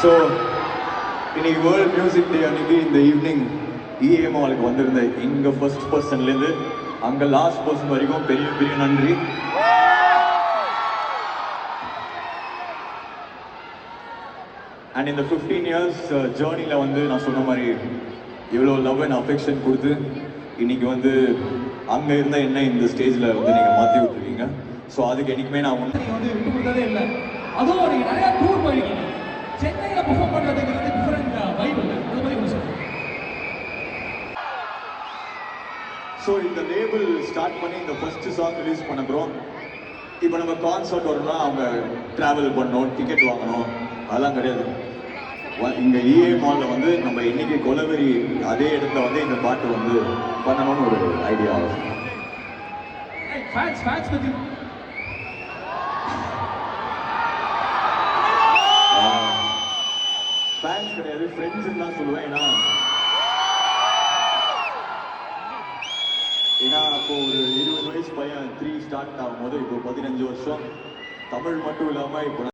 So இன்னைக்கு world music டே அன்னைக்கு இந்த ஈவினிங் இஏ மாலுக்கு வந்திருந்த இங்கே ஃபர்ஸ்ட் பர்சன்லேருந்து அங்கே லாஸ்ட் பர்சன் வரைக்கும் பெரிய பெரிய நன்றி. அண்ட் இந்த 15 இயர்ஸ் ஜேர்னியில் வந்து நான் சொன்ன மாதிரி இவ்வளோ லவ் அண்ட் அஃபெக்ஷன் கொடுத்து இன்னைக்கு வந்து அங்கே இருந்த என்ன இந்த ஸ்டேஜில் வந்து நீங்கள் மாற்றி விட்டுருக்கீங்க. ஸோ அதுக்கு என்றைக்குமே நான் வந்து விட்டு கொடுத்ததே இல்லை. அதுவும் நீங்கள் நிறையா டூர் போயிருக்கீங்க. சென்னையில் பெர்ஃபார்ம் பண்ணுறதுங்கிறது டிஃப்ரெண்ட் வைப் இல்லை. அதை பற்றி கொஞ்சம் சொல்லுங்கள். ஸோ இந்த லேபிள் ஸ்டார்ட் பண்ணி இந்த ஃபர்ஸ்ட் சாங் ரிலீஸ் பண்ண அப்புறம் இப்போ நம்ம கான்சர்ட் வரணும்னா அவங்க ட்ராவல் பண்ணணும், டிக்கெட் வாங்கணும், அதெல்லாம் கிடையாது. இங்கே இஏ மாலில் வந்து நம்ம இன்னைக்கு கொலவெறி அதே இடத்துல வந்து இந்த பாட்டு வந்து பண்ணணும்னு ஒரு ஐடியா ஆகும். ஃபேன்ஸ் கிடையாது, ஃப்ரெண்ட்ஸ் தான் சொல்லுவேன். ஏன்னா அப்போ ஒரு 20 வயசு பையன் 3 ஸ்டார்ட் ஆகும்போது இப்போ 15 வருஷம் தமிழ் மட்டும் இல்லாமல் இப்போ